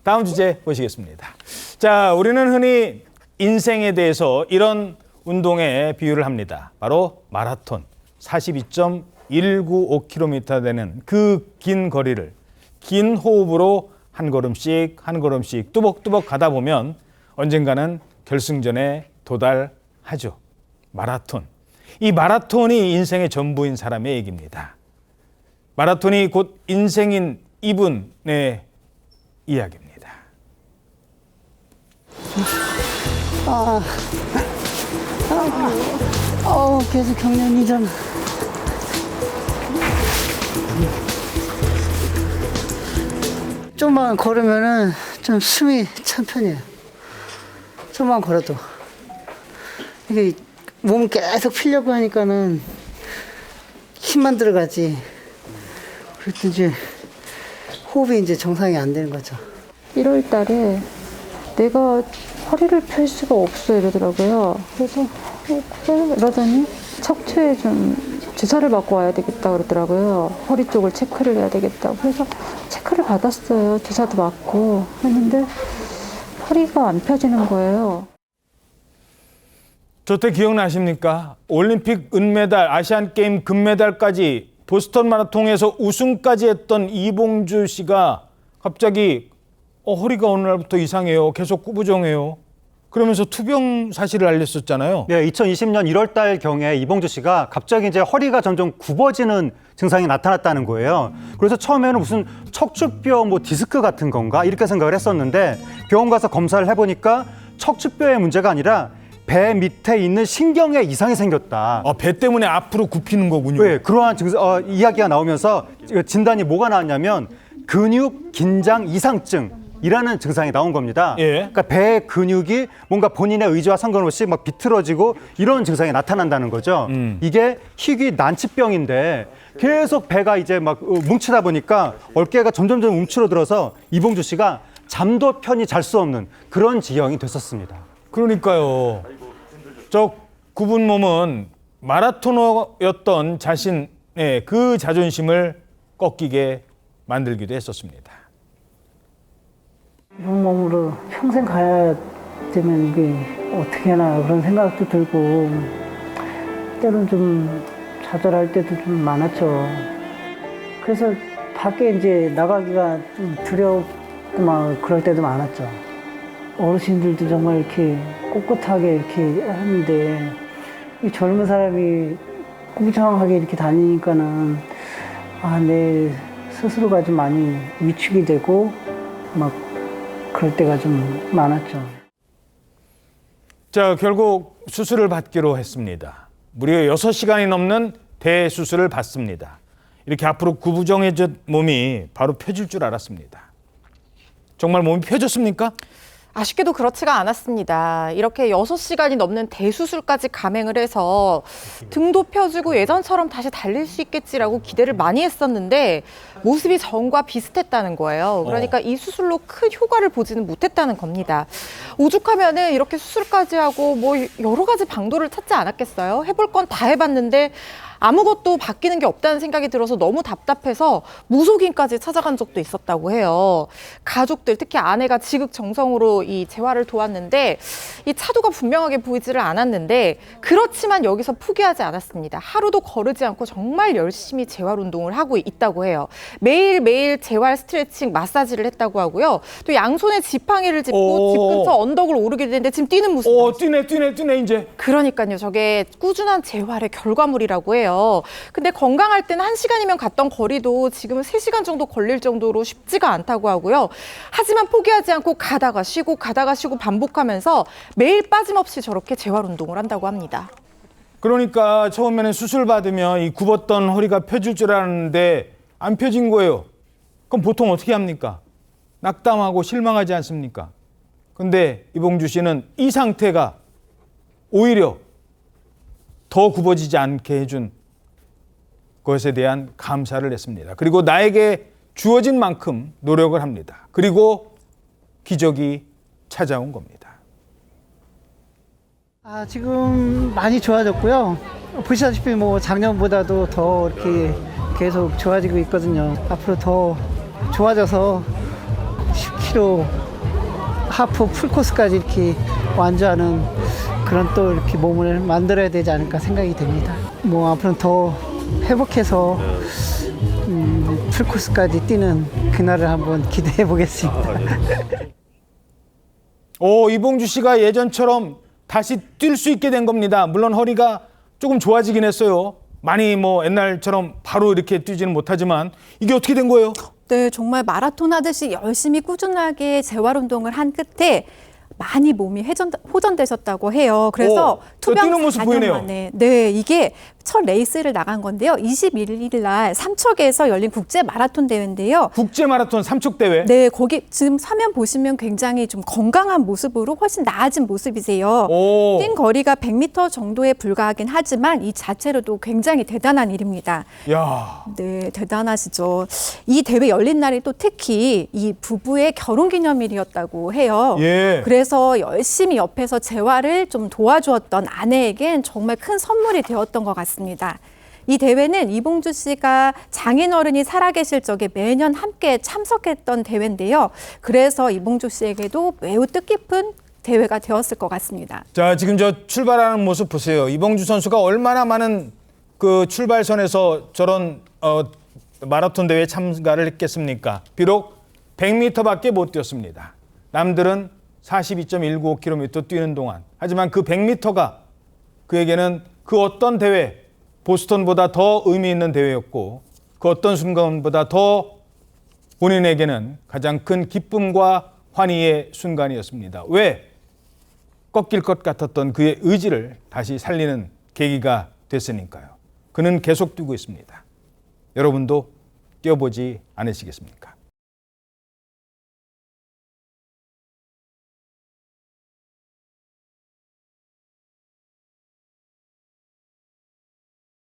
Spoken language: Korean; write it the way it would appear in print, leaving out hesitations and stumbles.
다음 주제 보시겠습니다. 자, 우리는 흔히 인생에 대해서 이런 운동에 비유를 합니다. 바로 마라톤 42.195km 되는 그 긴 거리를 긴 호흡으로 한 걸음씩 한 걸음씩 뚜벅뚜벅 가다 보면 언젠가는 결승전에 도달하죠. 마라톤. 이 마라톤이 인생의 전부인 사람의 얘기입니다. 마라톤이 곧 인생인 이분의 이야기입니다. 계속 경련이잖아. 좀만 걸으면은 좀 숨이 찬 편이에요. 좀만 걸어도. 이게 몸 계속 피려고 하니까는 힘만 들어가지. 그래도 이제 호흡이 이제 정상이 안 되는 거죠. 1월 달에 내가 허리를 펼 수가 없어 이러더라고요. 그래서 이러더니 척추에 좀 주사를 맞고 와야 되겠다 그러더라고요. 허리 쪽을 체크를 해야 되겠다고. 그래서 체크를 받았어요. 주사도 맞고 했는데 허리가 안 펴지는 거예요. 저때 기억나십니까? 올림픽 은메달, 아시안게임 금메달까지 보스턴 마라톤에서 우승까지 했던 이봉주 씨가 갑자기 허리가 어느 날부터 이상해요. 계속 구부정해요. 그러면서 투병 사실을 알렸었잖아요. 네, 2020년 1월 달경에 이봉주 씨가 갑자기 이제 허리가 점점 굽어지는 증상이 나타났다는 거예요. 그래서 처음에는 무슨 척추뼈 디스크 같은 건가 이렇게 생각을 했었는데 병원 가서 검사를 해보니까 척추뼈의 문제가 아니라 배 밑에 있는 신경에 이상이 생겼다. 배 때문에 앞으로 굽히는 거군요. 네, 그러한 이야기가 나오면서 진단이 뭐가 나왔냐면 근육 긴장 이상증이라는 증상이 나온 겁니다. 예. 그러니까 배 근육이 뭔가 본인의 의지와 상관없이 막 비틀어지고 이런 증상이 나타난다는 거죠. 이게 희귀 난치병인데 계속 배가 이제 막 뭉치다 보니까 어깨가 점점 움츠러들어서 이봉주 씨가 잠도 편히 잘 수 없는 그런 지경이 됐었습니다. 그러니까요. 저 굽은 몸은 마라토너였던 자신의 그 자존심을 꺾이게 만들기도 했었습니다. 이런 몸으로 평생 가야 되면 이게 어떻게 하나 그런 생각도 들고 때로는 좀 좌절할 때도 좀 많았죠. 그래서 밖에 이제 나가기가 좀 두렵고 막 그럴 때도 많았죠. 어르신들도 정말 이렇게 꼿꼿하게 이렇게 하는데 이 젊은 사람이 꾸부정하게 이렇게 다니니까는 내 스스로가 좀 많이 위축이 되고 막 그럴 때가 좀 많았죠. 자, 결국 수술을 받기로 했습니다. 무려 6시간이 넘는 대수술을 받습니다. 이렇게 앞으로 구부정해진 몸이 바로 펴질 줄 알았습니다. 정말 몸이 펴졌습니까? 아쉽게도 그렇지가 않았습니다. 이렇게 6시간이 넘는 대수술까지 감행을 해서 등도 펴지고 예전처럼 다시 달릴 수 있겠지라고 기대를 많이 했었는데 모습이 전과 비슷했다는 거예요. 그러니까 이 수술로 큰 효과를 보지는 못했다는 겁니다. 오죽하면은 이렇게 수술까지 하고 여러 가지 방도를 찾지 않았겠어요? 해볼 건 다 해봤는데 아무것도 바뀌는 게 없다는 생각이 들어서 너무 답답해서 무속인까지 찾아간 적도 있었다고 해요. 가족들, 특히 아내가 지극정성으로 이 재활을 도왔는데 이 차도가 분명하게 보이지를 않았는데 그렇지만 여기서 포기하지 않았습니다. 하루도 거르지 않고 정말 열심히 재활 운동을 하고 있다고 해요. 매일매일 재활 스트레칭, 마사지를 했다고 하고요. 또 양손에 지팡이를 짚고 집 근처 언덕을 오르게 되는데 지금 뛰는 모습. 뛰네 이제. 그러니까요. 저게 꾸준한 재활의 결과물이라고 해요. 근데 건강할 때는 1시간이면 갔던 거리도 지금은 3시간 정도 걸릴 정도로 쉽지가 않다고 하고요. 하지만 포기하지 않고 가다가 쉬고 반복하면서 매일 빠짐없이 저렇게 재활 운동을 한다고 합니다. 그러니까 처음에는 수술 받으면 이 굽었던 허리가 펴질 줄 알았는데 안 펴진 거예요. 그럼 보통 어떻게 합니까? 낙담하고 실망하지 않습니까? 근데 이봉주 씨는 이 상태가 오히려 더 굽어지지 않게 해준 것에 대한 감사를 했습니다. 그리고 나에게 주어진 만큼 노력을 합니다. 그리고 기적이 찾아온 겁니다. 지금 많이 좋아졌고요. 보시다시피 작년보다도 더 이렇게 계속 좋아지고 있거든요. 앞으로 더 좋아져서 10km 하프 풀코스까지 이렇게 완주하는 그런 또 이렇게 몸을 만들어야 되지 않을까 생각이 됩니다. 뭐 앞으로는 더 회복해서 풀코스까지 뛰는 그날을 한번 기대해 보겠습니다. 이봉주 씨가 예전처럼 다시 뛸 수 있게 된 겁니다. 물론 허리가 조금 좋아지긴 했어요. 많이 뭐 옛날처럼 바로 이렇게 뛰지는 못하지만 이게 어떻게 된 거예요? 네, 정말 마라톤 하듯이 열심히 꾸준하게 재활 운동을 한 끝에 많이 몸이 호전되셨다고 해요. 그래서 투병 뛰는 모습 4년 보이네요. 만에 네, 이게 첫 레이스를 나간 건데요. 21일 날 삼척에서 열린 국제 마라톤 대회인데요. 국제 마라톤 삼척 대회. 네, 거기 지금 화면 보시면 굉장히 좀 건강한 모습으로 훨씬 나아진 모습이세요. 뛴 거리가 100m 정도에 불과하긴 하지만 이 자체로도 굉장히 대단한 일입니다. 야. 네, 대단하시죠. 이 대회 열린 날이 또 특히 이 부부의 결혼기념일이었다고 해요. 예. 그래서 열심히 옆에서 재활을 좀 도와주었던 아내에겐 정말 큰 선물이 되었던 것 같습니다. 이 대회는 이봉주 씨가 장인어른이 살아계실 적에 매년 함께 참석했던 대회인데요. 그래서 이봉주 씨에게도 매우 뜻깊은 대회가 되었을 것 같습니다. 자, 지금 저 출발하는 모습 보세요. 이봉주 선수가 얼마나 많은 그 출발선에서 저런 마라톤 대회에 참가를 했겠습니까? 비록 100m밖에 못 뛰었습니다. 남들은 42.195km 뛰는 동안. 하지만 그 100m가 그에게는 그 어떤 대회, 보스턴보다 더 의미 있는 대회였고 그 어떤 순간보다 더 본인에게는 가장 큰 기쁨과 환희의 순간이었습니다. 왜? 꺾일 것 같았던 그의 의지를 다시 살리는 계기가 됐으니까요. 그는 계속 뛰고 있습니다. 여러분도 뛰어보지 않으시겠습니까?